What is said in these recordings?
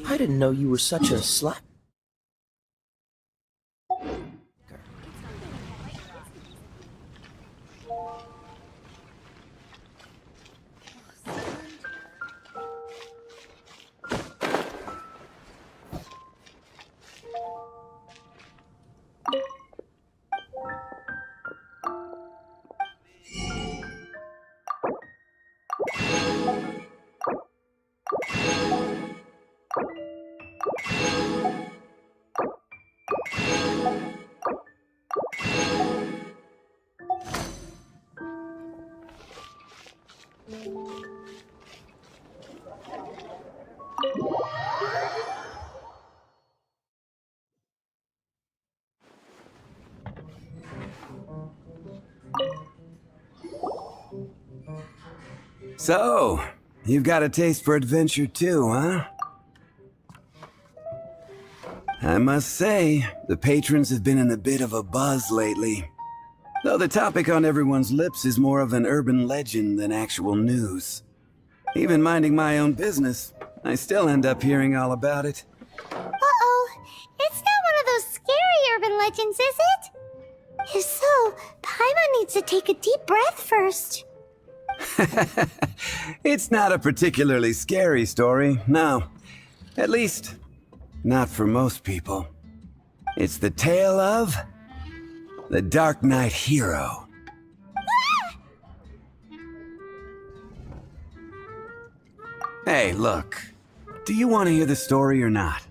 I didn't know you were such a slacker. So, you've got a taste for adventure too, huh? I must say, the patrons have been in a bit of a buzz lately. Though the topic on everyone's lips is more of an urban legend than actual news. Even minding my own business, I still end up hearing all about it. Uh-oh. It's not one of those scary urban legends, is it? If so, Paimon needs to take a deep breath first. It's not a particularly scary story, no. At least, not for most people. It's the tale of the Darknight hero. Hey, look. Do you want to hear the story or not?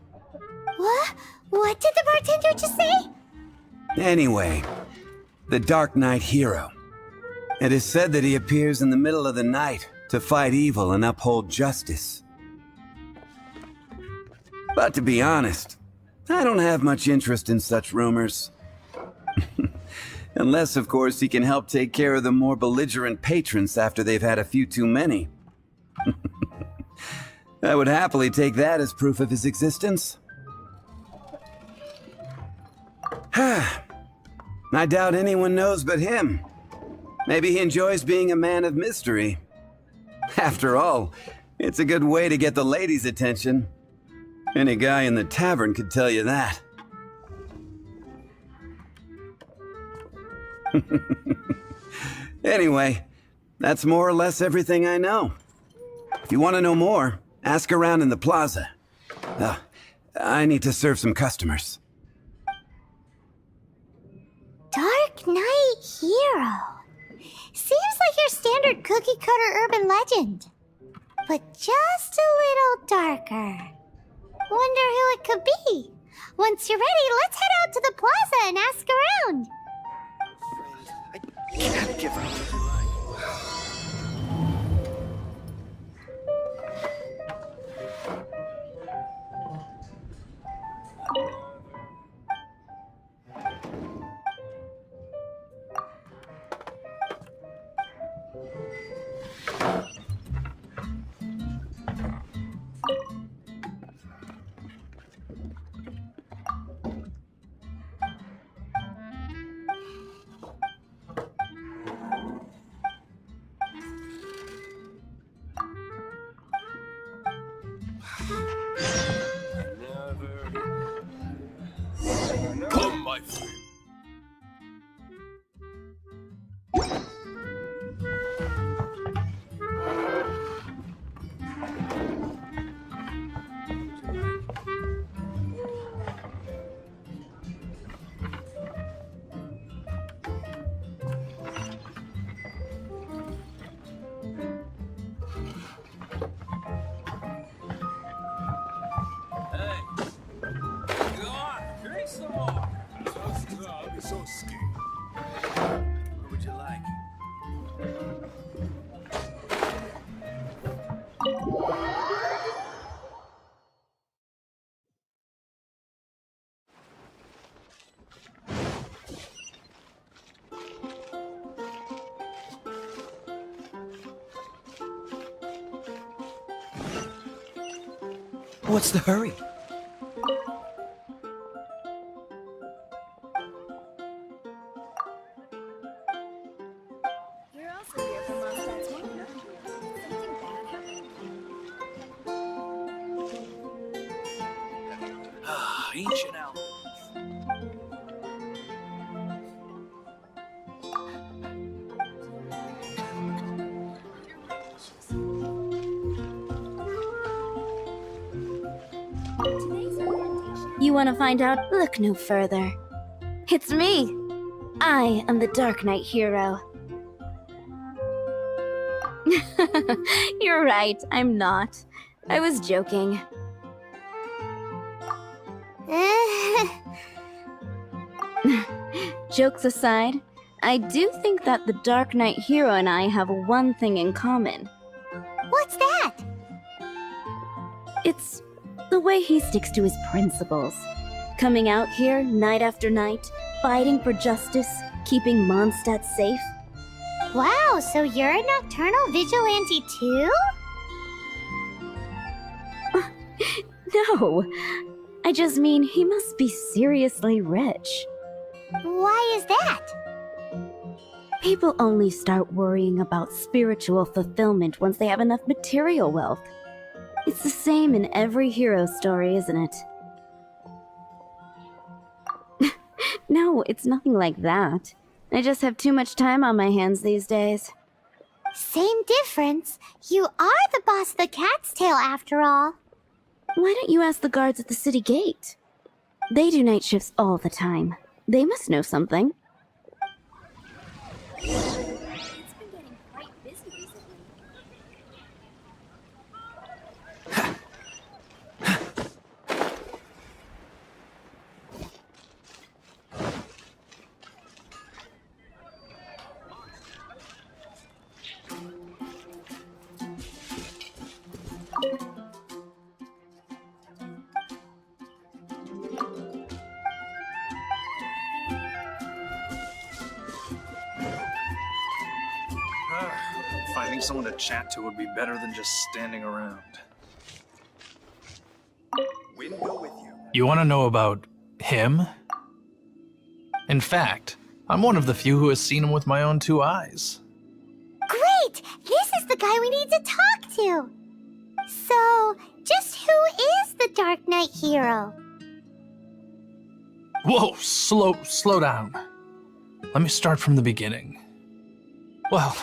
What? What did the bartender just say? Anyway, the Darknight hero. It is said that he appears in the middle of the night to fight evil and uphold justice. But to be honest, I don't have much interest in such rumors. Unless, of course, he can help take care of the more belligerent patrons after they've had a few too many. I would happily take that as proof of his existence. I doubt anyone knows but him. Maybe he enjoys being a man of mystery. After all, it's a good way to get the ladies' attention. Any guy in the tavern could tell you that. Anyway, that's more or less everything I know. If you want to know more, ask around in the plaza. I need to serve some customers. Darknight hero. Seems like your standard cookie-cutter urban legend. But just a little darker. Wonder who it could be. Once you're ready, let's head out to the plaza and ask around. I can't give up. Come, my friend. So skinny. What would you like? What's the hurry? You're also here for Mondstadt's Something bad happened? reaching out. You want to find out? Look no further. It's me! I am the Darknight hero. You're right, I'm not. I was joking. Jokes aside, I do think that the Darknight hero and I have one thing in common. What's that? It's the way he sticks to his principles. Coming out here night after night, fighting for justice, keeping Mondstadt safe. Wow, so you're a nocturnal vigilante too? No, I just mean he must be seriously rich. Why is that? People only start worrying about spiritual fulfillment once they have enough material wealth. It's the same in every hero story, isn't it? No, it's nothing like that. I just have too much time on my hands these days. Same difference. You are the boss of the Cat's Tail after all. Why don't you ask the guards at the city gate? They do night shifts all the time. They must know something. It's been getting quite busy recently. Finding someone to chat to would be better than just standing around. Wind go with you. You want to know about him? In fact, I'm one of the few who has seen him with my own two eyes. Great! This is the guy we need to talk to! So, just who is the Dark Knight hero? Whoa, slow down. Let me start from the beginning. Well,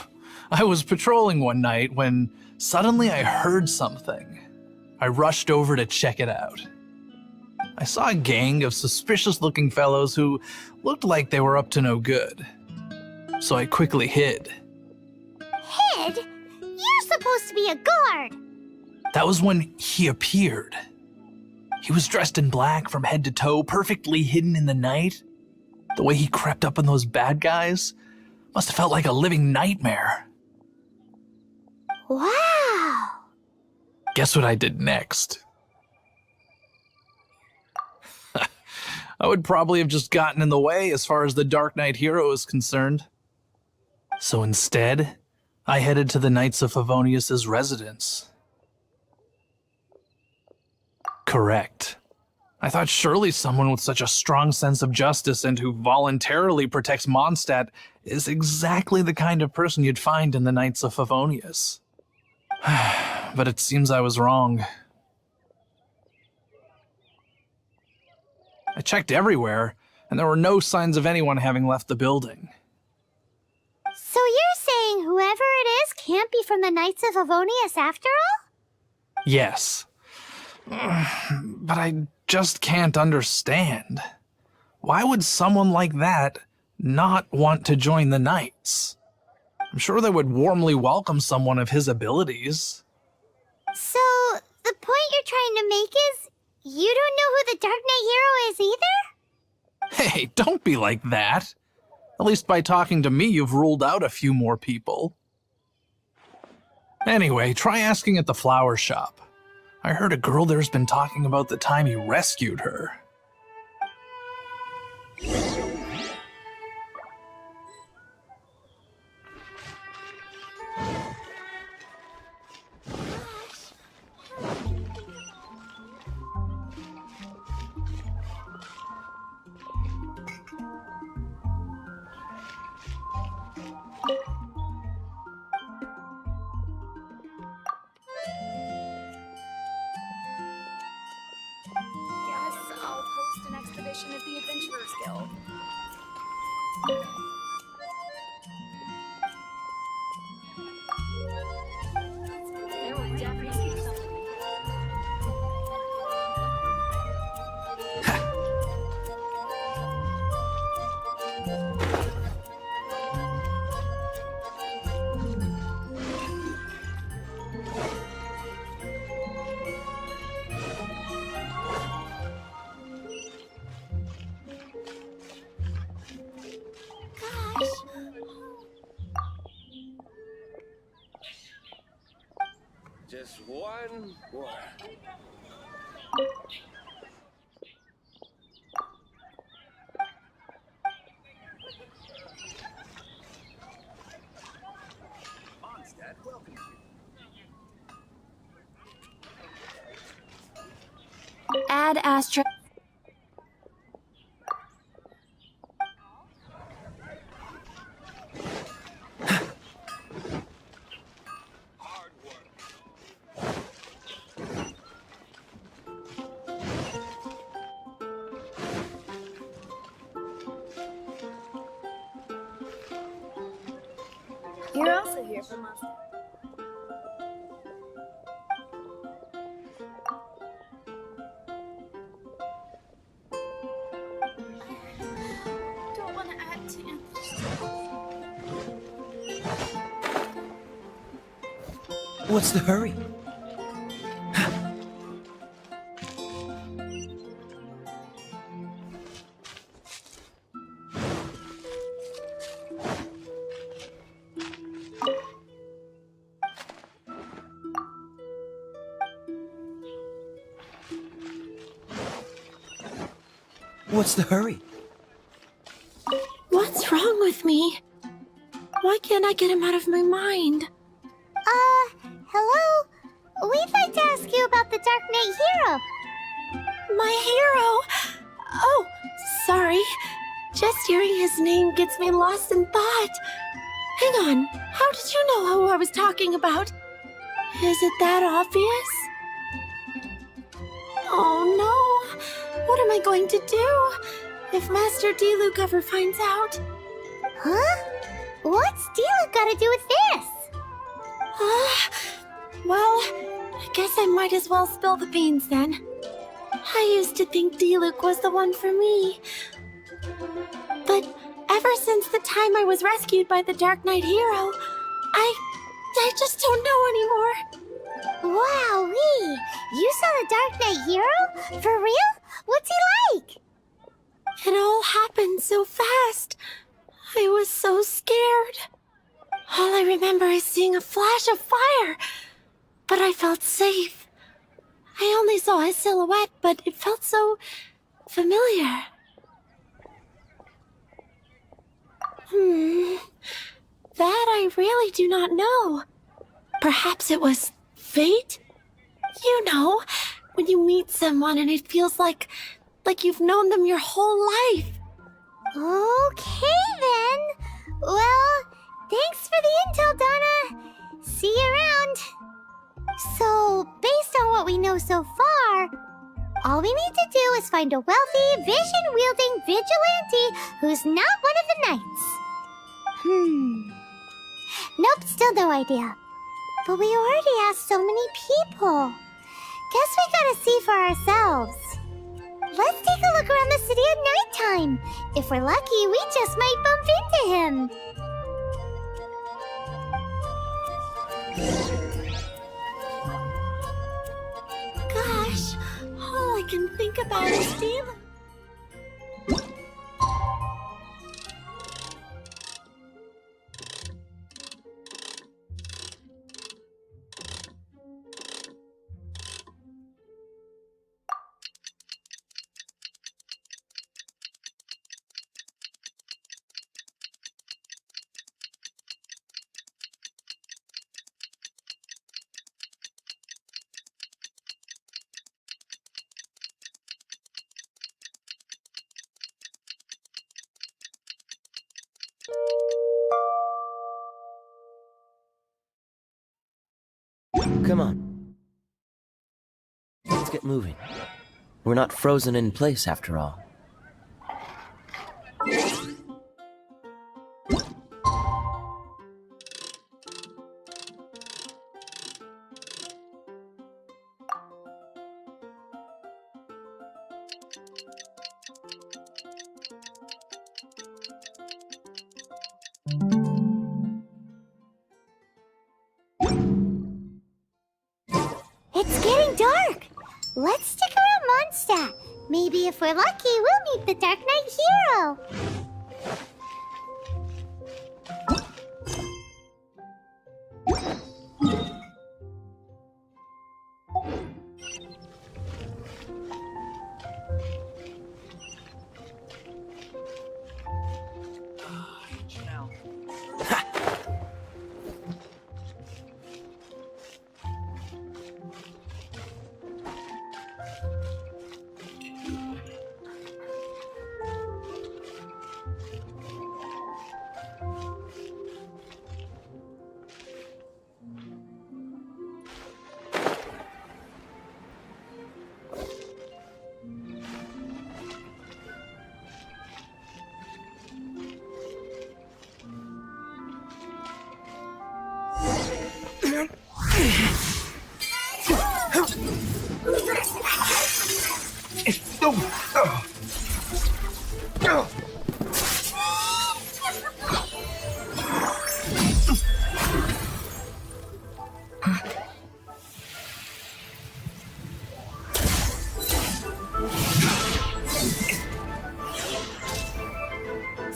I was patrolling one night when suddenly I heard something. I rushed over to check it out. I saw a gang of suspicious-looking fellows who looked like they were up to no good. So I quickly hid. Hid? You're supposed to be a guard! That was when he appeared. He was dressed in black from head to toe, perfectly hidden in the night. The way he crept up on those bad guys must have felt like a living nightmare. Wow! Guess what I did next? I would probably have just gotten in the way as far as the Dark Knight hero is concerned. So instead, I headed to the Knights of Favonius's residence. Correct. I thought surely someone with such a strong sense of justice and who voluntarily protects Mondstadt is exactly the kind of person you'd find in the Knights of Favonius. But it seems I was wrong. I checked everywhere, and there were no signs of anyone having left the building. So you're saying whoever it is can't be from the Knights of Favonius after all? Yes. But I just can't understand. Why would someone like that not want to join the Knights? I'm sure they would warmly welcome someone of his abilities. So, the point you're trying to make is you don't know who the Dark Knight hero is either? Hey, don't be like that. At least by talking to me, you've ruled out a few more people. Anyway, try asking at the flower shop. I heard a girl there's been talking about the time you rescued her. Guess I'll mission of the Adventurers Guild. There will definitely be something. Just one more. Mondstadt welcomes you. Add Astra. Hard work. You're also here from us. Don't want to add to it. What's the hurry? What's the hurry? What's wrong with me? Why can't I get him out of my mind? Hello? We'd like to ask you about the Darknight hero. My hero! Oh, sorry. Just hearing his name gets me lost in thought. Hang on, how did you know who I was talking about? Is it that obvious? Oh no! What am I going to do if Master Diluc ever finds out? Huh? What's Diluc got to do with this? Well, I guess I might as well spill the beans then. I used to think Diluc was the one for me. But ever since the time I was rescued by the Darknight hero, I just don't know anymore. Wowee! You saw the Darknight hero? For real? What's he like? It all happened so fast. I was so scared. All I remember is seeing a flash of fire, but I felt safe. I only saw his silhouette, but it felt so familiar. That I really do not know. Perhaps it was fate? You know, when you meet someone and it feels like you've known them your whole life. Okay then. Well, thanks for the intel, Donna. See you around. So, based on what we know so far, all we need to do is find a wealthy, vision-wielding vigilante who's not one of the knights. Nope, still no idea. But we already asked so many people. Guess we gotta see for ourselves. Let's take a look around the city at nighttime. If we're lucky, we just might bump into him. Gosh, all I can think about is Diluc. Come on. Let's get moving. We're not frozen in place after all. It's getting dark. Let's stick around Mondstadt. Maybe if we're lucky, we'll meet the Darknight hero.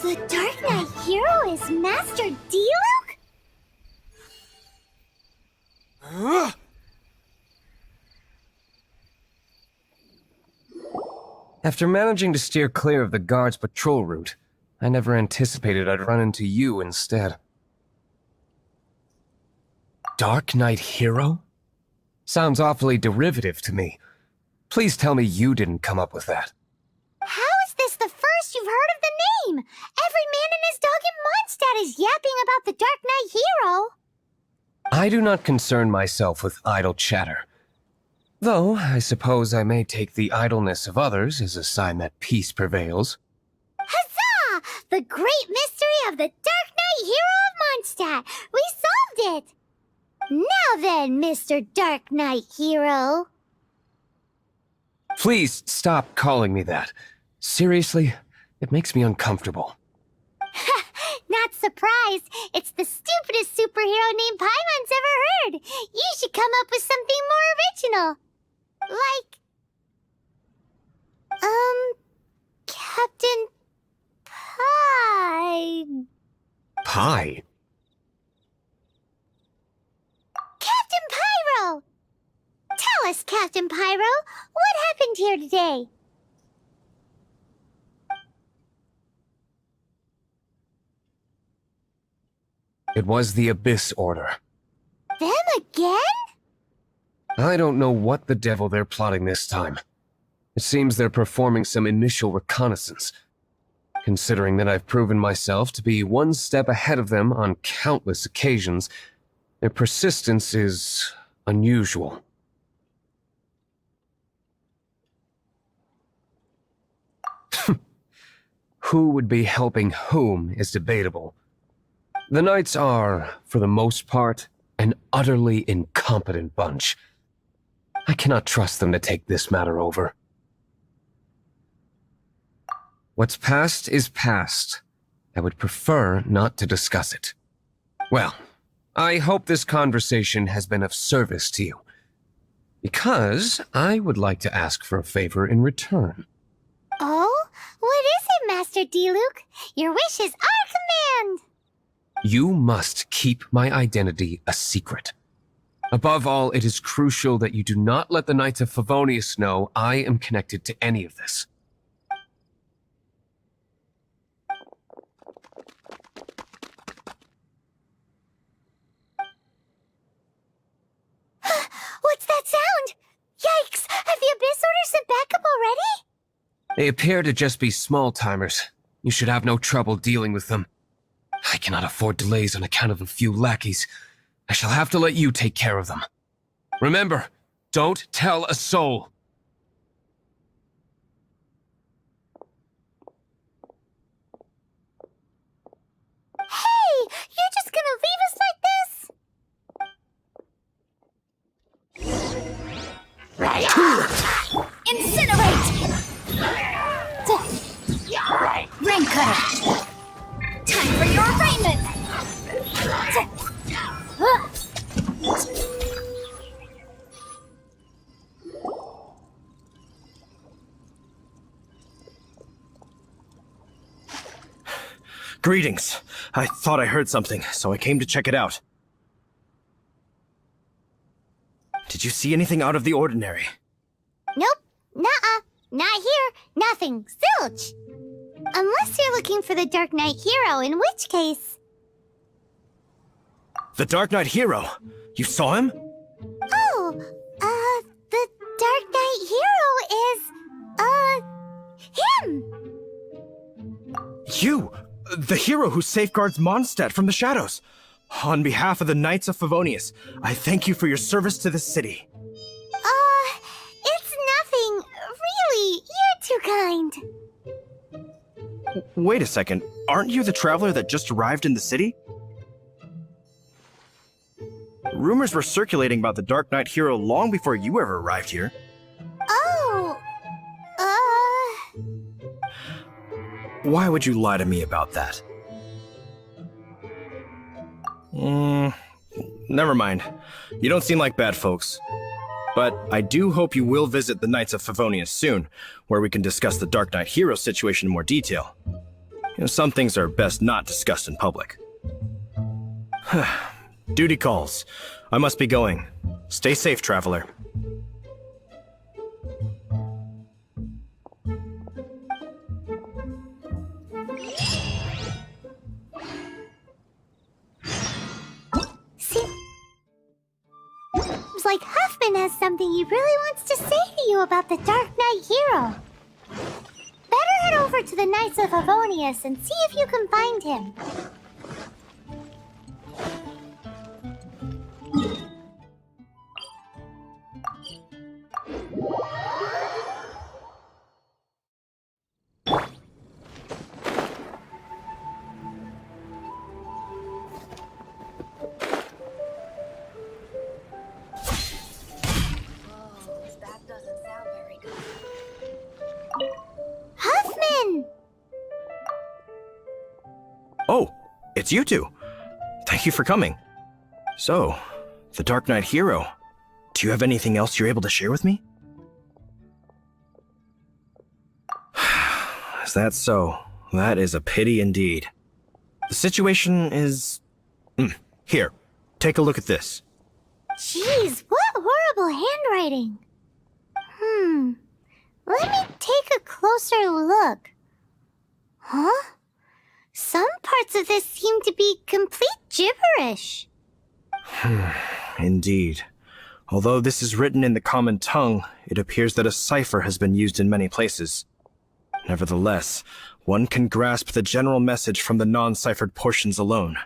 The Darknight hero is Master Diluc? After managing to steer clear of the guard's patrol route, I never anticipated I'd run into you instead. Darknight hero? Sounds awfully derivative to me. Please tell me you didn't come up with that. How is this the first you've heard of the name? Every man and his dog in Mondstadt is yapping about the Darknight hero. I do not concern myself with idle chatter. Though, I suppose I may take the idleness of others as a sign that peace prevails. Huzzah! The great mystery of the Darknight hero of Mondstadt! We solved it! Now then, Mr. Darknight hero. Please stop calling me that. Seriously, it makes me uncomfortable. Not surprised. It's the stupidest superhero name Paimon's ever heard. You should come up with something more original. Like... Captain Pie... Pie? Captain Pyro! Tell us, Captain Pyro, what happened here today? It was the Abyss Order. Them again? I don't know what the devil they're plotting this time. It seems they're performing some initial reconnaissance. Considering that I've proven myself to be one step ahead of them on countless occasions, their persistence is unusual. Who would be helping whom is debatable. The Knights are, for the most part, an utterly incompetent bunch. I cannot trust them to take this matter over. What's past is past. I would prefer not to discuss it. Well, I hope this conversation has been of service to you. Because I would like to ask for a favor in return. Oh? What is it, Master Diluc? Your wish is our command! You must keep my identity a secret. Above all, it is crucial that you do not let the Knights of Favonius know I am connected to any of this. What's that sound? Yikes! Have the Abyss Order sent backup already? They appear to just be small-timers. You should have no trouble dealing with them. I cannot afford delays on account of a few lackeys. I shall have to let you take care of them. Remember, don't tell a soul. Hey! You're just gonna leave us like this? Incinerate! cutter. Time for your arraignment. Greetings. I thought I heard something, so I came to check it out. Did you see anything out of the ordinary? Nope. Nuh-uh. Not here. Nothing. Zilch. Unless you're looking for the Darknight hero, in which case... The Darknight hero? You saw him? Oh, the Darknight hero is, him! You! The hero who safeguards Mondstadt from the shadows. On behalf of the Knights of Favonius, I thank you for your service to the city. It's nothing. Really, you're too kind. Wait a second, aren't you the traveler that just arrived in the city? Rumors were circulating about the Dark Knight hero long before you ever arrived here. Oh, Why would you lie to me about that? Never mind. You don't seem like bad folks. But I do hope you will visit the Knights of Favonius soon, where we can discuss the Dark Knight hero situation in more detail. Some things are best not discussed in public. Duty calls. I must be going. Stay safe, traveler. seems like Huffman has something he really wants to say to you about the Dark Knight hero. Better head over to the Knights of Favonius and see if you can find him. Huffman! Oh, it's you two. Thank you for coming. So, the Dark Knight hero. Do you have anything else you're able to share with me? Is that so? That is a pity indeed. The situation is... Here, take a look at this. Jeez, what horrible handwriting. Let me take a closer look. Huh? Some parts of this seem to be complete gibberish. Indeed. Although this is written in the common tongue, it appears that a cipher has been used in many places. Nevertheless, one can grasp the general message from the non-ciphered portions alone.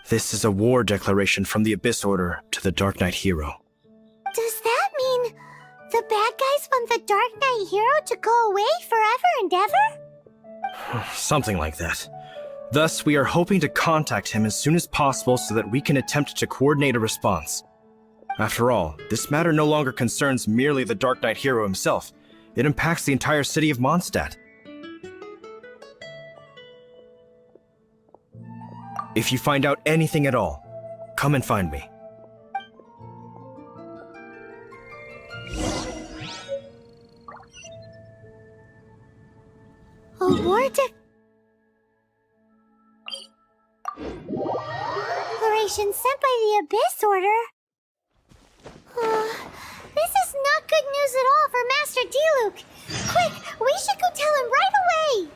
This is a war declaration from the Abyss Order to the Dark Knight hero. Does that mean the bad guys want the Dark Knight hero to go away forever and ever? Something like that. Thus, we are hoping to contact him as soon as possible so that we can attempt to coordinate a response. After all, this matter no longer concerns merely the Dark Knight hero himself. It impacts the entire city of Mondstadt. If you find out anything at all, come and find me. A war declaration sent by the Abyss Order? This is not good news at all for Master Diluc. Quick, we should go tell him right away!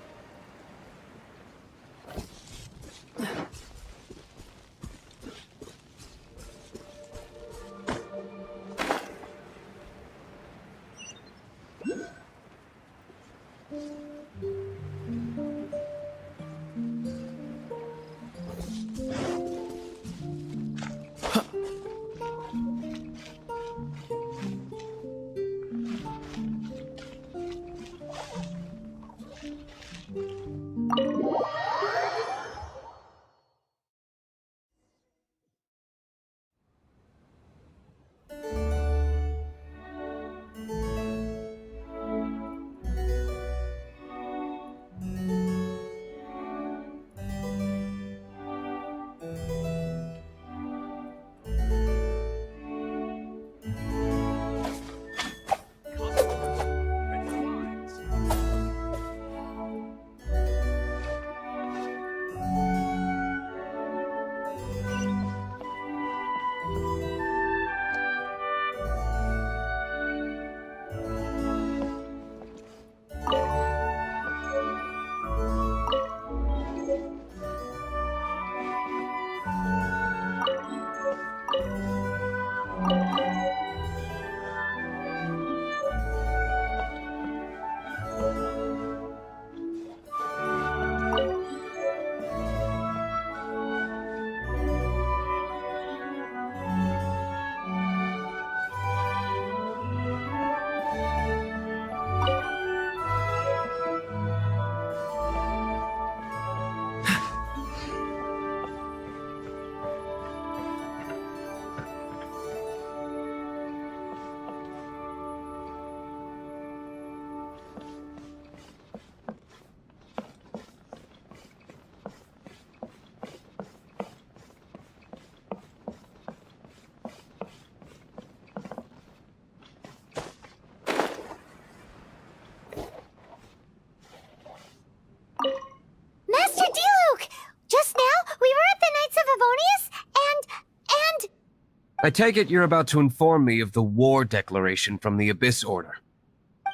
I take it you're about to inform me of the war declaration from the Abyss Order.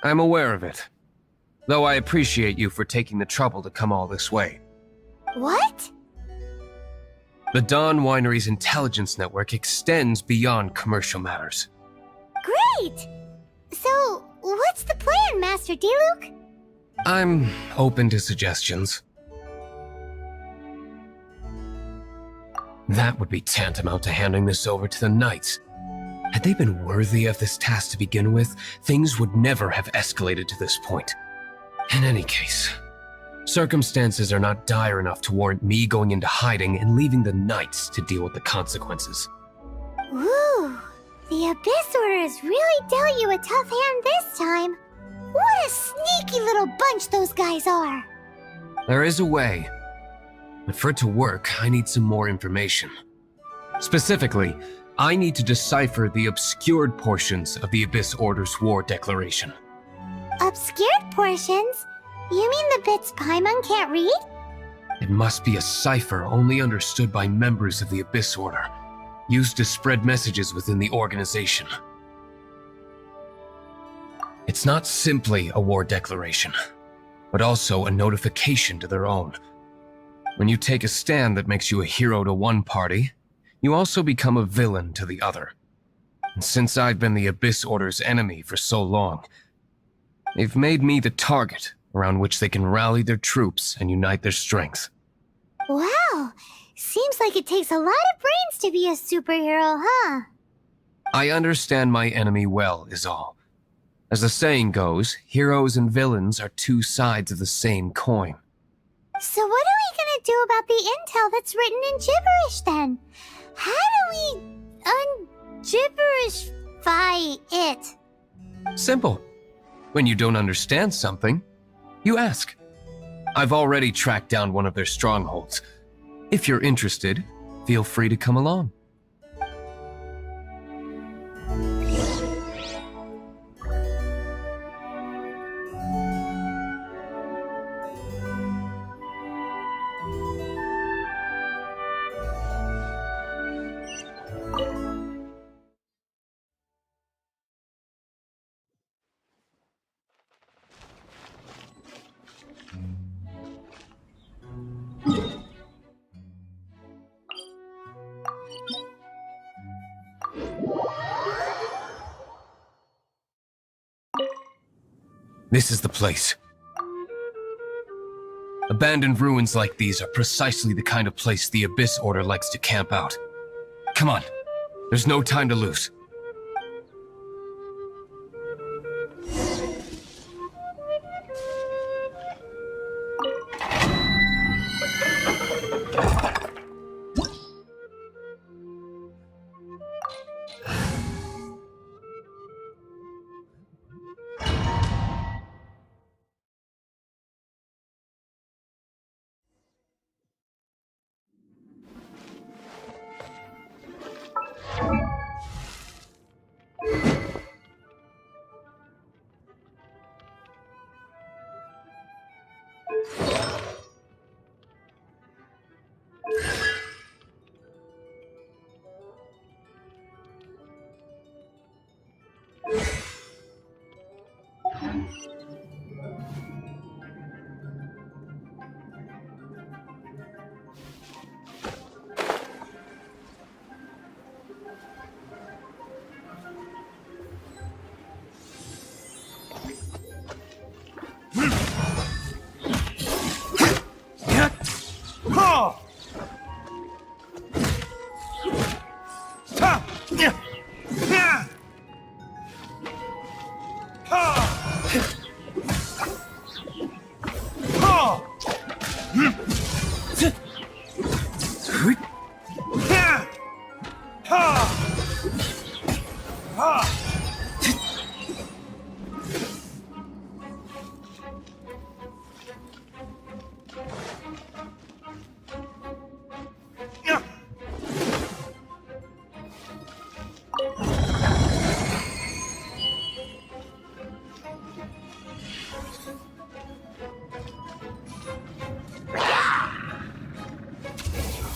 I'm aware of it, though I appreciate you for taking the trouble to come all this way. What? The Dawn Winery's intelligence network extends beyond commercial matters. Great! So, what's the plan, Master Diluc? I'm open to suggestions. That would be tantamount to handing this over to the Knights. Had they been worthy of this task to begin with, things would never have escalated to this point. In any case, circumstances are not dire enough to warrant me going into hiding and leaving the Knights to deal with the consequences. Ooh, the Abyss Order has really dealt you a tough hand this time. What a sneaky little bunch those guys are! There is a way, but for it to work, I need some more information. Specifically, I need to decipher the obscured portions of the Abyss Order's war declaration. Obscured portions? You mean the bits Paimon can't read? It must be a cipher only understood by members of the Abyss Order, used to spread messages within the organization. It's not simply a war declaration, but also a notification to their own. When you take a stand that makes you a hero to one party, you also become a villain to the other. And since I've been the Abyss Order's enemy for so long, they've made me the target around which they can rally their troops and unite their strength. Wow, seems like it takes a lot of brains to be a superhero, huh? I understand my enemy well, is all. As the saying goes, heroes and villains are two sides of the same coin. So what are we gonna do about the intel that's written in gibberish then? How do we un-gibberishify it? Simple. When you don't understand something, you ask. I've already tracked down one of their strongholds. If you're interested, feel free to come along. This is the place. Abandoned ruins like these are precisely the kind of place the Abyss Order likes to camp out. Come on, there's no time to lose.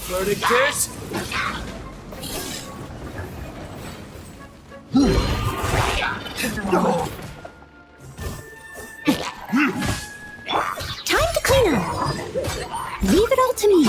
Flirting kiss? Time to clean up. Leave it all to me.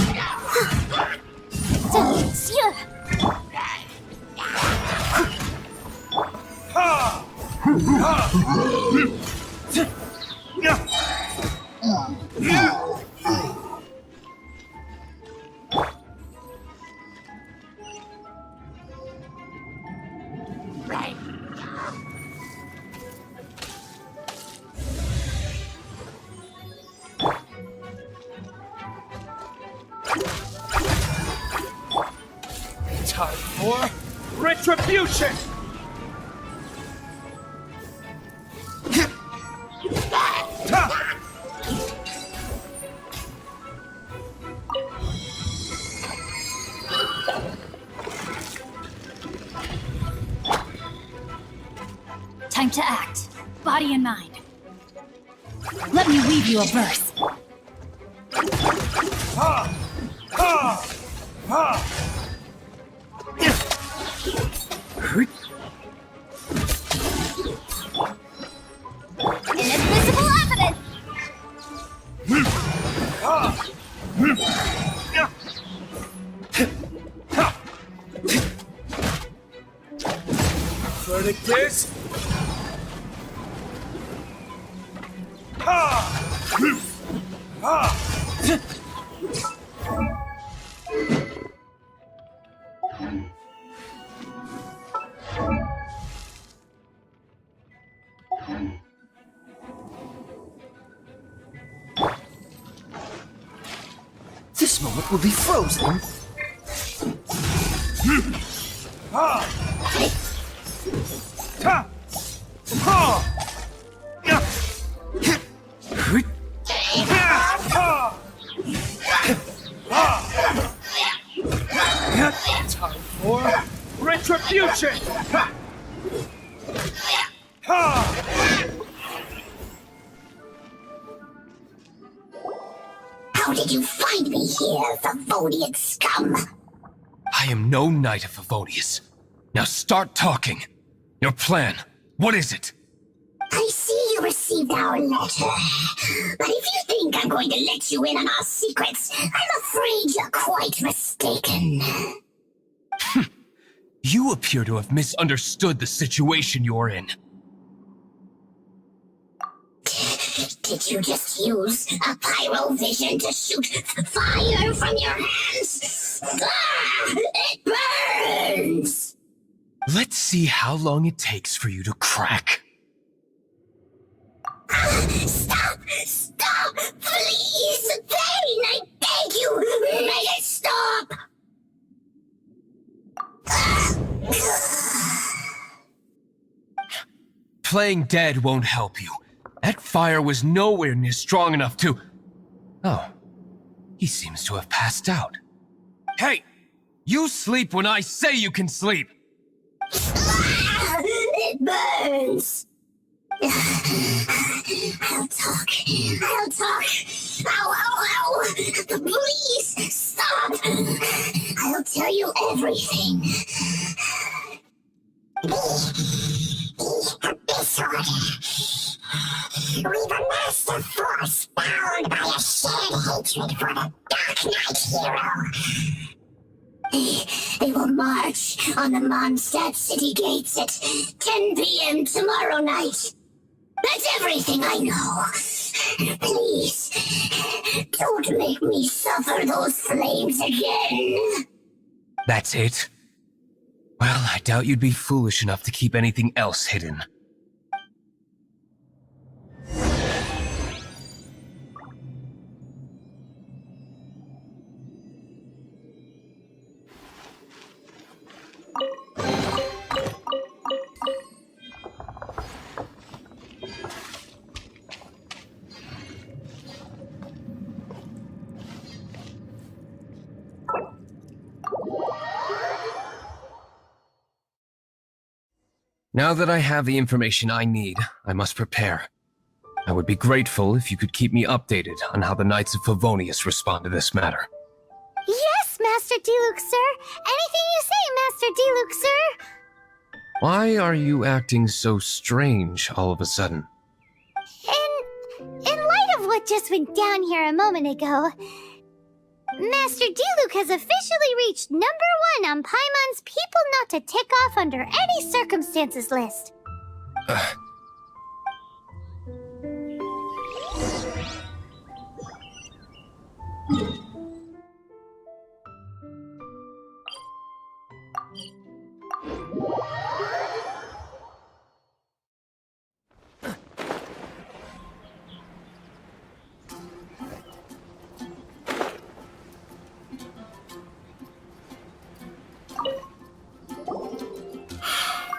Time for retribution! Time to act. Body and mind. Let me weave you a verse. Inadmissible evidence! Verdict is... This moment will be frozen. Time for retribution! How did you find me here, Favonian scum? I am no knight of Favonius. Now start talking. Your plan, what is it? I see you received our letter. But if you think I'm going to let you in on our secrets, I'm afraid you're quite mistaken. You appear to have misunderstood the situation you're in. Did you just use a pyrovision to shoot fire from your hands? Ah, it burns! Let's see how long it takes for you to crack. Stop! Stop! Please! Vayne, I beg you! Make it stop! Playing dead won't help you. That fire was nowhere near strong enough to... Oh. He seems to have passed out. Hey! You sleep when I say you can sleep! It burns! I'll talk. I'll talk. Ow, ow, ow! Please, stop! I'll tell you everything. This order. We've amassed a force bound by a shared hatred for the Darknight hero. They will march on the Mondstadt city gates at 10 p.m. tomorrow night. That's everything I know. Please, don't make me suffer those flames again. That's it? Well, I doubt you'd be foolish enough to keep anything else hidden. Now that I have the information I need, I must prepare. I would be grateful if you could keep me updated on how the Knights of Favonius respond to this matter. Yes, Master Diluc, sir. Anything you say, Master Diluc, sir. Why are you acting so strange all of a sudden? In what just went down here a moment ago. Master Diluc has officially reached #1 on Paimon's people not to tick off under any circumstances list.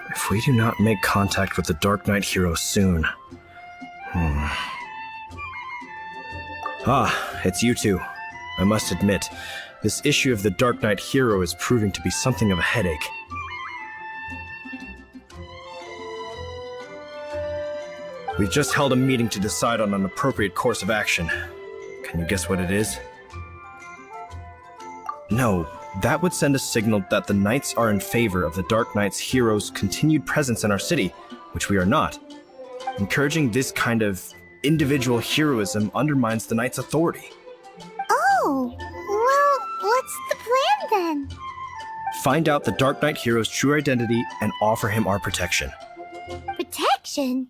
If we do not make contact with the Darknight hero soon... Ah, it's you two. I must admit, this issue of the Darknight hero is proving to be something of a headache. We've just held a meeting to decide on an appropriate course of action. Can you guess what it is? No, that would send a signal that the Knights are in favor of the Darknight's hero's continued presence in our city, which we are not. Encouraging this kind of individual heroism undermines the Knights' authority. Oh, well, what's the plan then? Find out the Darknight hero's true identity and offer him our protection. Protection?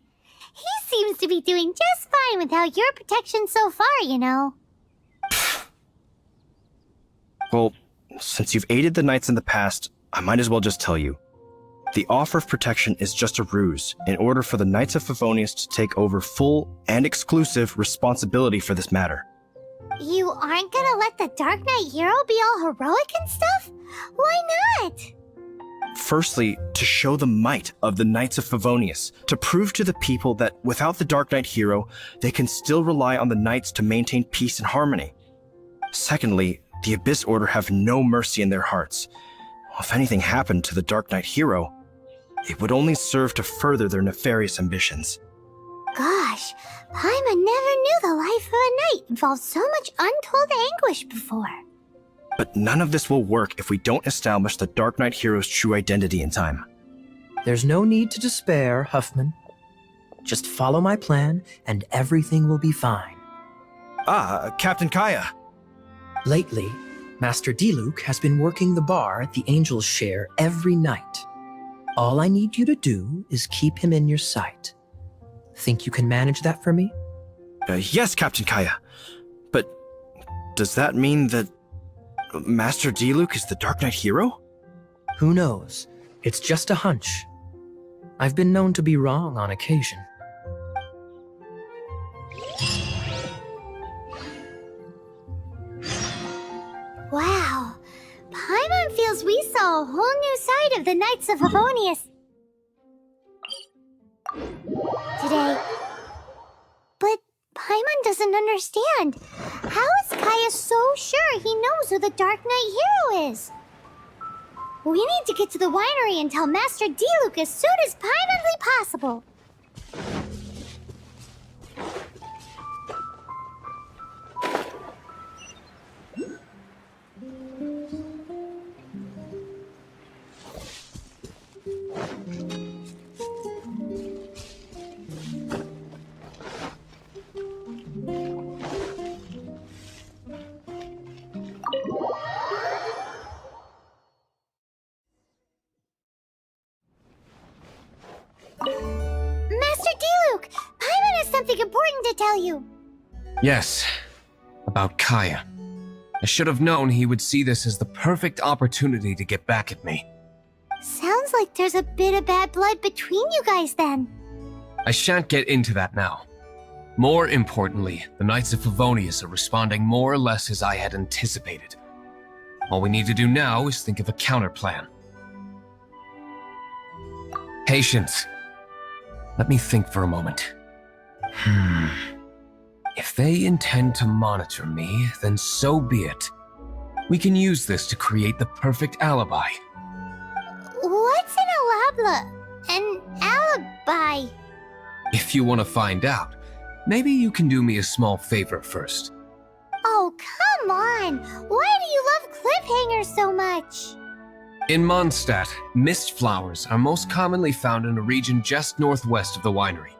He seems to be doing just fine without your protection so far, you know. Well, since you've aided the Knights in the past, I might as well just tell you. The offer of protection is just a ruse in order for the Knights of Favonius to take over full and exclusive responsibility for this matter. You aren't gonna let the Darknight hero be all heroic and stuff? Why not? Firstly, to show the might of the Knights of Favonius, to prove to the people that without the Darknight hero, they can still rely on the Knights to maintain peace and harmony. Secondly, the Abyss Order have no mercy in their hearts. If anything happened to the Darknight hero, it would only serve to further their nefarious ambitions. Gosh, Paimon never knew the life of a knight involved so much untold anguish before. But none of this will work if we don't establish the Darknight hero's true identity in time. There's no need to despair, Huffman. Just follow my plan, and everything will be fine. Ah, Captain Kaya. Lately, Master Diluc has been working the bar at the Angel's Share every night. All I need you to do is keep him in your sight. Think you can manage that for me? Yes, Captain Kaya. But does that mean that Master Diluc is the Darknight hero? Who knows? It's just a hunch. I've been known to be wrong on occasion. Wow, Paimon feels we saw a whole new side of the Knights of Favonius today. But Paimon doesn't understand. How is Kaya so sure he knows who the Darknight hero is? We need to get to the winery and tell Master Diluc as soon as Paimonly possible. Master Diluc, Paimon has something important to tell you. Yes, about Kaya. I should have known he would see this as the perfect opportunity to get back at me. Sounds like there's a bit of bad blood between you guys then. I shan't get into that now. More importantly, the Knights of Favonius are responding more or less as I had anticipated. All we need to do now is think of a counterplan. Patience. Let me think for a moment. If they intend to monitor me, then so be it. We can use this to create the perfect alibi. What's an alibi? If you want to find out, maybe you can do me a small favor first. Oh, come on! Why do you love cliffhangers so much? In Mondstadt, mist flowers are most commonly found in a region just northwest of the winery.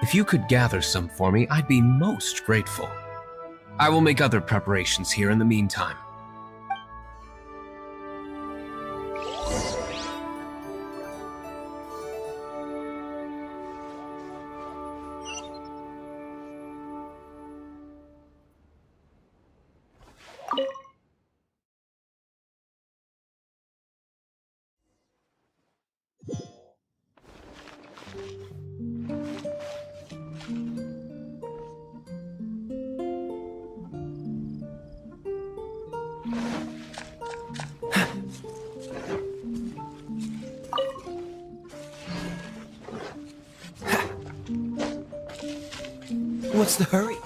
If you could gather some for me, I'd be most grateful. I will make other preparations here in the meantime. What's the hurry?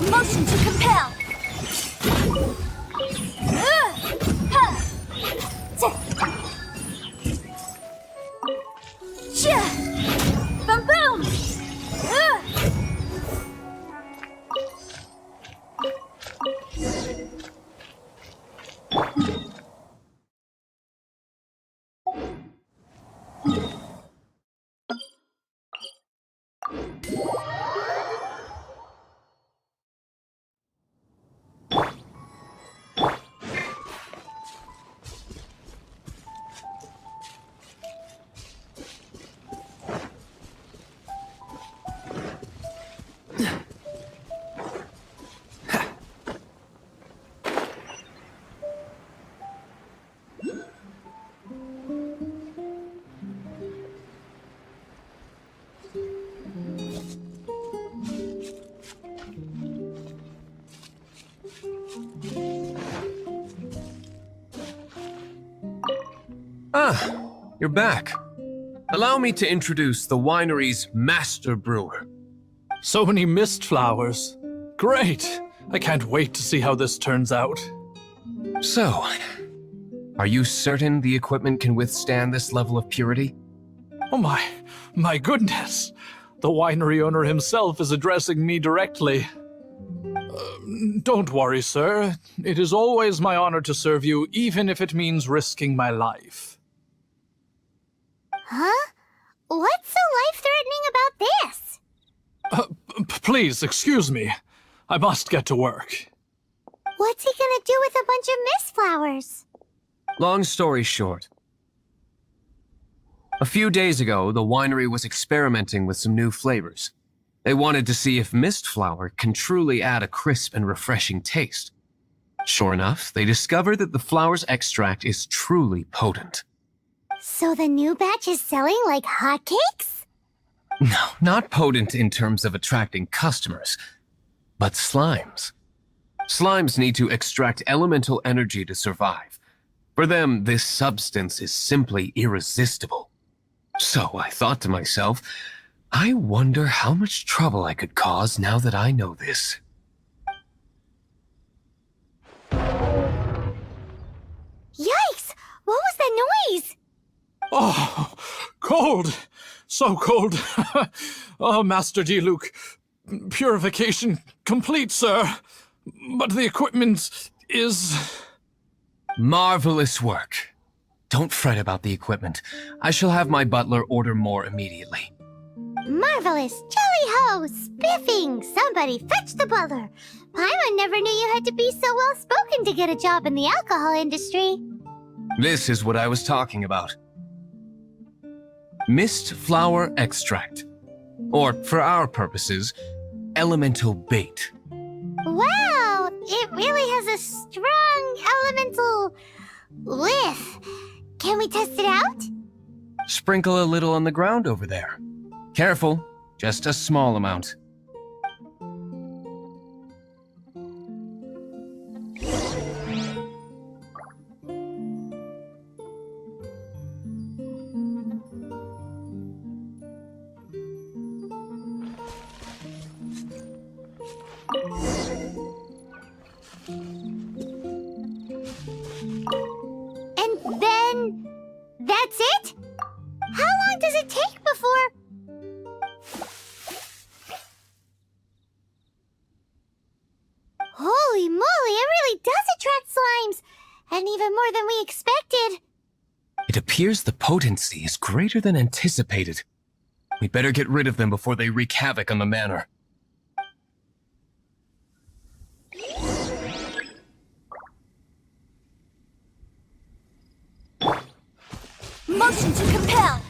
Motion to compel. Boom boom. Ah, you're back. Allow me to introduce the winery's master brewer. So many mist flowers. Great! I can't wait to see how this turns out. So, are you certain the equipment can withstand this level of purity? Oh my goodness! The winery owner himself is addressing me directly. Don't worry, sir. It is always my honor to serve you, even if it means risking my life. Huh? What's so life-threatening about this? Please, excuse me. I must get to work. What's he gonna do with a bunch of mist flowers? Long story short. A few days ago, the winery was experimenting with some new flavors. They wanted to see if mist flower can truly add a crisp and refreshing taste. Sure enough, they discovered that the flower's extract is truly potent. So the new batch is selling like hotcakes? No, not potent in terms of attracting customers, but slimes. Slimes need to extract elemental energy to survive. For them, this substance is simply irresistible. So I thought to myself, I wonder how much trouble I could cause now that I know this. Yikes! What was that noise? Oh, cold! So cold! Oh, Master Diluc, purification complete, sir. But the equipment is... Marvelous work. Don't fret about the equipment. I shall have my butler order more immediately. Marvelous! Jolly ho! Spiffing! Somebody fetch the butler! Paimon never knew you had to be so well-spoken to get a job in the alcohol industry. This is what I was talking about. Mist flower extract. Or, for our purposes, elemental bait. Wow! It really has a strong elemental whiff. Can we test it out? Sprinkle a little on the ground over there. Careful, just a small amount. And even more than we expected. It appears the potency is greater than anticipated. We better get rid of them before they wreak havoc on the manor. Motion to compel!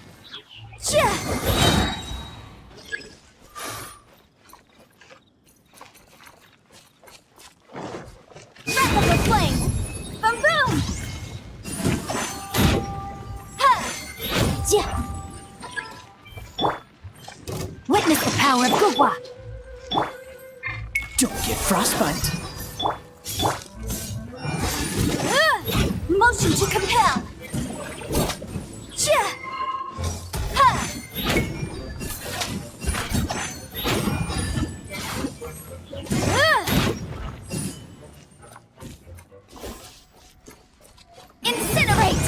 Breath of the flame! Boom boom! Witness the power of Gugwa! Don't get frostbite. Motion to compel! Incinerate!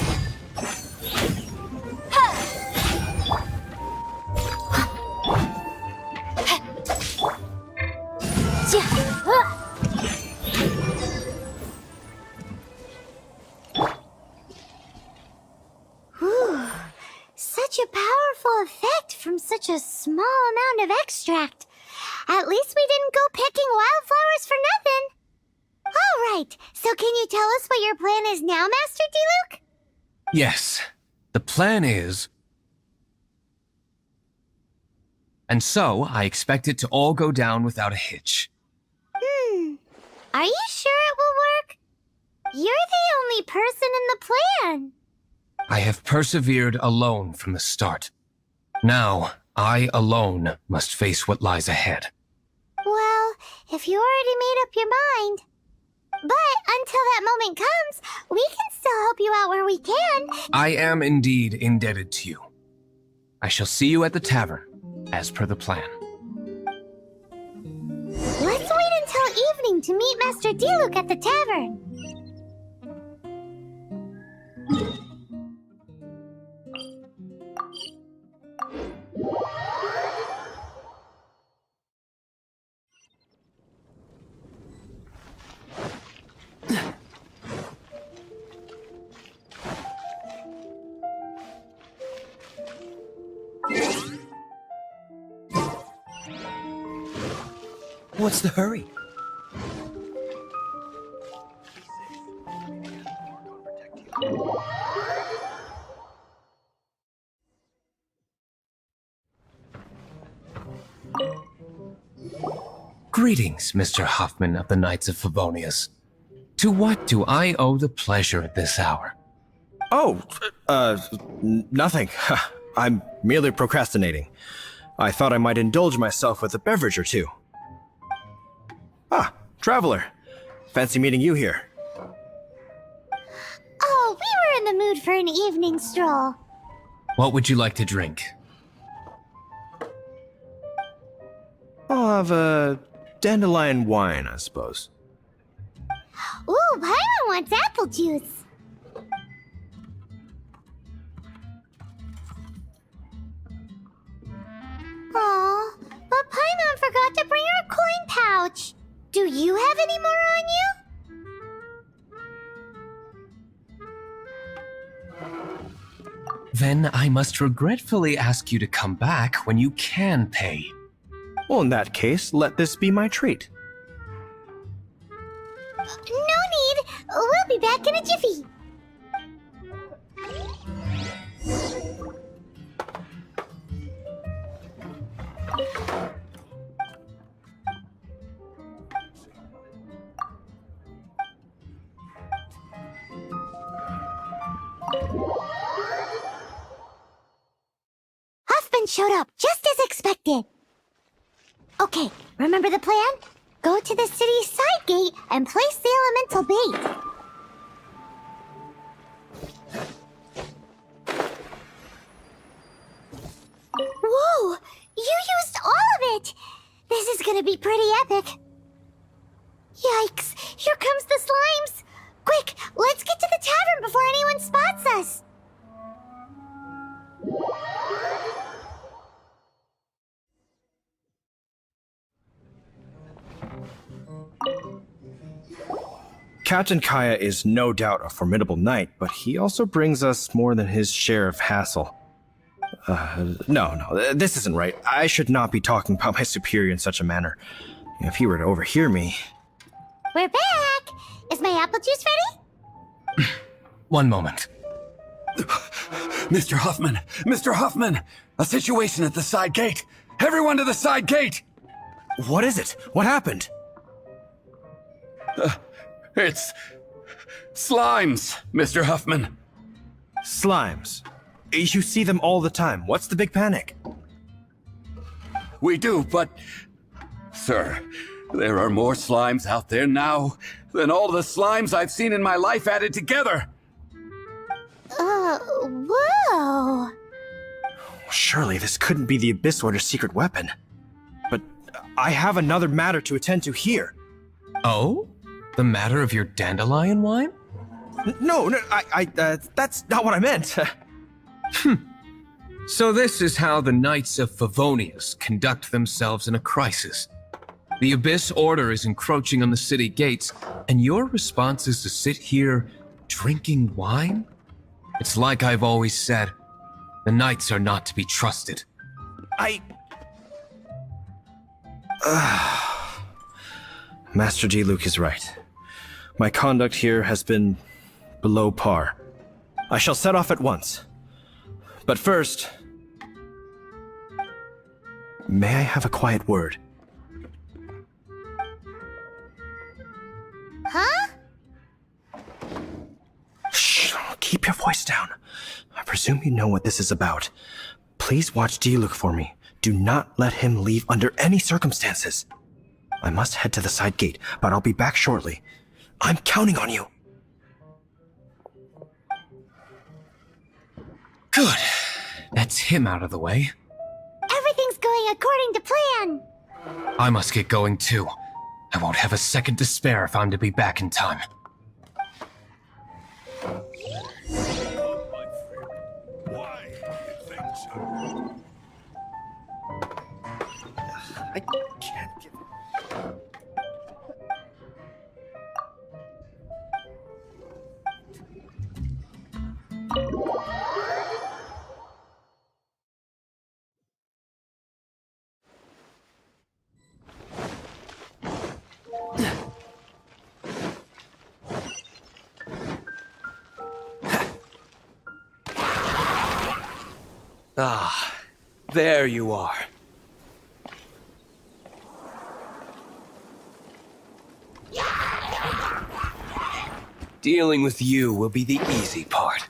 Whew. Such a powerful effect from such a small amount of extract. At least we didn't go picking wildflowers for nothing. All right, so can you tell us what your plan is now, Master Diluc? Yes, the plan is... And so, I expect it to all go down without a hitch. Are you sure it will work? You're the only person in the plan. I have persevered alone from the start. Now, I alone must face what lies ahead. Well, if you already made up your mind. But until that moment comes, we can still help you out where we can. I am indeed indebted to you. I shall see you at the tavern, as per the plan. Let's wait until evening to meet Master Diluc at the tavern. What's the hurry? Greetings, Mr. Hoffman of the Knights of Favonius. To what do I owe the pleasure at this hour? Oh, nothing. I'm merely procrastinating. I thought I might indulge myself with a beverage or two. Ah, traveler. Fancy meeting you here. Oh, we were in the mood for an evening stroll. What would you like to drink? I'll have a dandelion wine, I suppose. Ooh, Paimon wants apple juice. Aw, but Paimon forgot to bring her coin pouch. Do you have any more on you? Then I must regretfully ask you to come back when you can pay. Well, in that case, let this be my treat. No need. We'll be back in a jiffy. Huffman showed up just as expected. Okay, remember the plan? Go to the city's side gate and place the elemental bait. Whoa! You used all of it! This is gonna be pretty epic. Yikes! Here comes the slimes! Quick, let's get to the tavern before anyone spots us! Captain Kaya is no doubt a formidable knight, but he also brings us more than his share of hassle. No, this isn't right. I should not be talking about my superior in such a manner. If he were to overhear me... We're back! Is my apple juice ready? One moment. Mr. Huffman! Mr. Huffman! A situation at the side gate! Everyone to the side gate! What is it? What happened? It's... slimes, Mr. Huffman. Slimes. You see them all the time. What's the big panic? We do, but... Sir, there are more slimes out there now than all the slimes I've seen in my life added together. Whoa. Surely this couldn't be the Abyss Order's secret weapon. But I have another matter to attend to here. Oh? The matter of your dandelion wine? No, that's not what I meant. So this is how the Knights of Favonius conduct themselves in a crisis. The Abyss Order is encroaching on the city gates, and your response is to sit here drinking wine? It's like I've always said, the Knights are not to be trusted. Master Diluc is right. My conduct here has been below par. I shall set off at once. But first, may I have a quiet word? Huh? Shh, keep your voice down. I presume you know what this is about. Please watch Diluc for me. Do not let him leave under any circumstances. I must head to the side gate, but I'll be back shortly. I'm counting on you. Good. That's him out of the way. Everything's going according to plan. I must get going too. I won't have a second to spare if I'm to be back in time. I can't give... Ah, there you are. Dealing with you will be the easy part.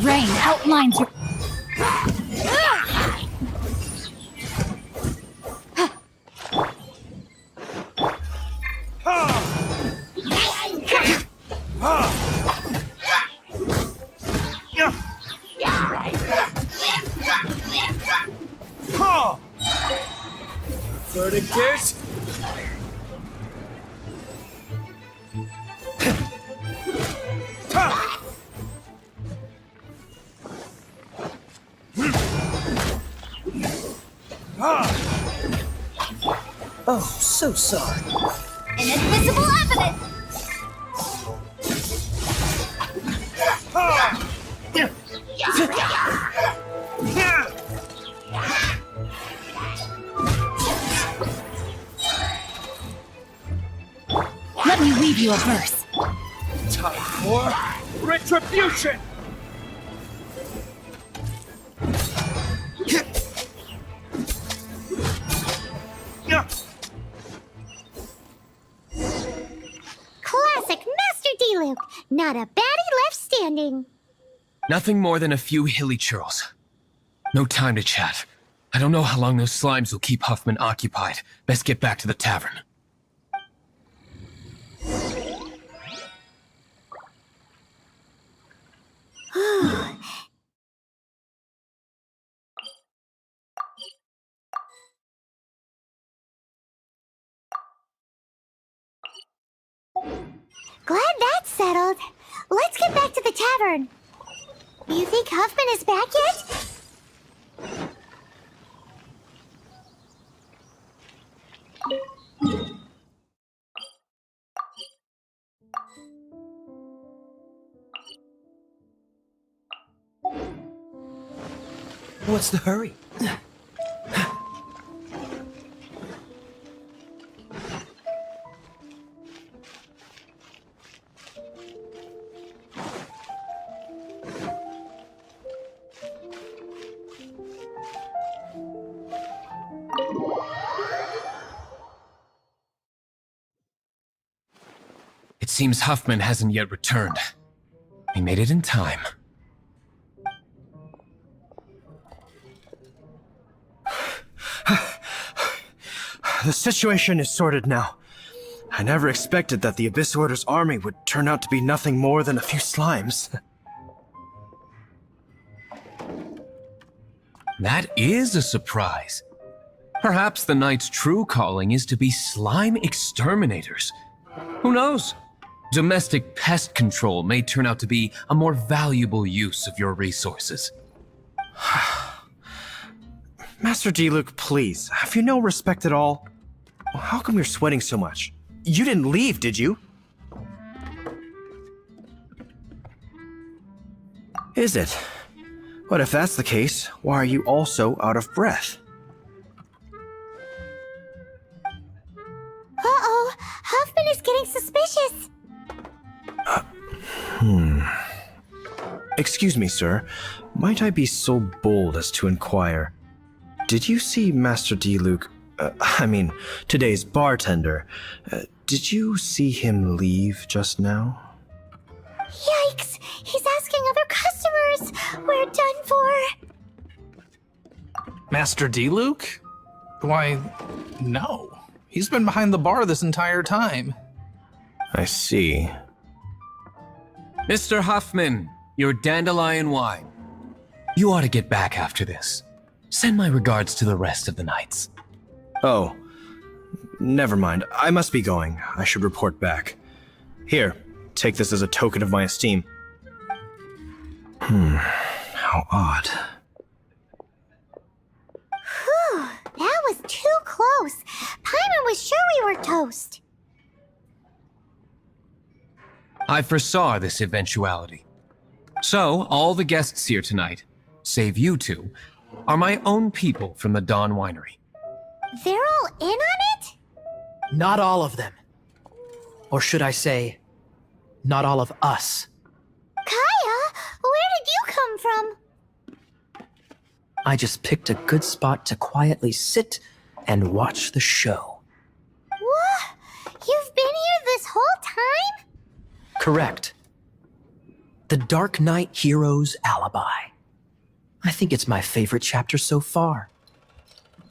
Rain outlines your... Verdict is... Oh, so sorry. Inadmissible evidence! Let me read you a verse. Time for retribution! Not a baddie left standing. Nothing more than a few hilly churls. No time to chat. I don't know how long those slimes will keep Huffman occupied. Best get back to the tavern. Glad that's settled. Let's get back to the tavern. You think Huffman is back yet? What's the hurry? It seems Huffman hasn't yet returned. We made it in time. The situation is sorted now. I never expected that the Abyss Order's army would turn out to be nothing more than a few slimes. That is a surprise. Perhaps the Knight's true calling is to be slime exterminators. Who knows? Domestic pest control may turn out to be a more valuable use of your resources. Master Diluc, please, have you no respect at all? How come you're sweating so much? You didn't leave, did you? Is it? But if that's the case, why are you also out of breath? Uh-oh, Huffman is getting suspicious. Excuse me, sir. Might I be so bold as to inquire? Did you see Master Diluc, today's bartender? Did you see him leave just now? Yikes, he's asking other customers. We're done for. Master Diluc? Why, no. He's been behind the bar this entire time. I see. Mr. Huffman, your dandelion wine. You ought to get back after this. Send my regards to the rest of the knights. Oh, never mind. I must be going. I should report back. Here, take this as a token of my esteem. How odd. Whew, that was too close. Paimon was sure we were toast. I foresaw this eventuality. So, all the guests here tonight, save you two, are my own people from the Dawn Winery. They're all in on it? Not all of them. Or should I say, not all of us. Kaya, where did you come from? I just picked a good spot to quietly sit and watch the show. What? You've been here this whole time? Correct. The Darknight hero's alibi. I think it's my favorite chapter so far.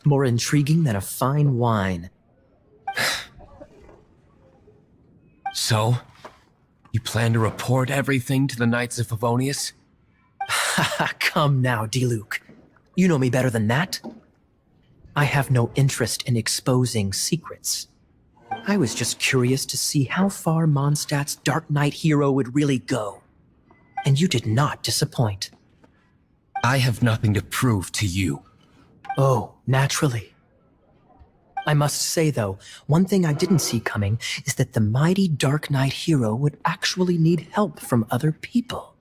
More intriguing than a fine wine. So, you plan to report everything to the Knights of Favonius? Come now, Diluc. You know me better than that. I have no interest in exposing secrets. I was just curious to see how far Mondstadt's Darknight hero would really go. And you did not disappoint. I have nothing to prove to you. Oh, naturally. I must say, though, one thing I didn't see coming is that the mighty Darknight hero would actually need help from other people.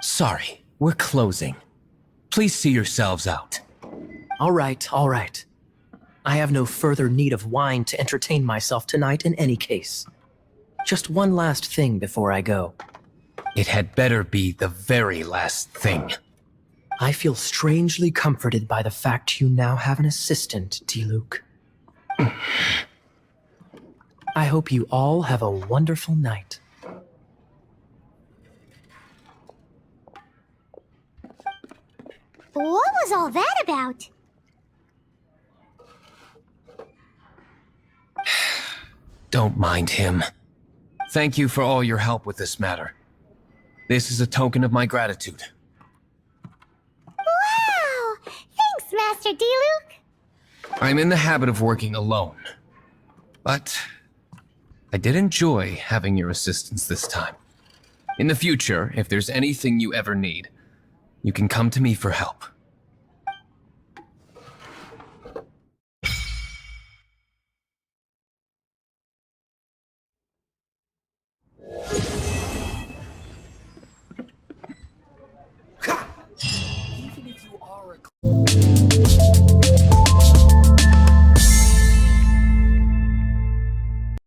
Sorry, we're closing. Please see yourselves out. All right. I have no further need of wine to entertain myself tonight in any case. Just one last thing before I go. It had better be the very last thing. I feel strangely comforted by the fact you now have an assistant, Diluc. I hope you all have a wonderful night. What was all that about? Don't mind him. Thank you for all your help with this matter. This is a token of my gratitude. Wow! Thanks, Master Diluc! I'm in the habit of working alone. But I did enjoy having your assistance this time. In the future, if there's anything you ever need, you can come to me for help. Even if you are a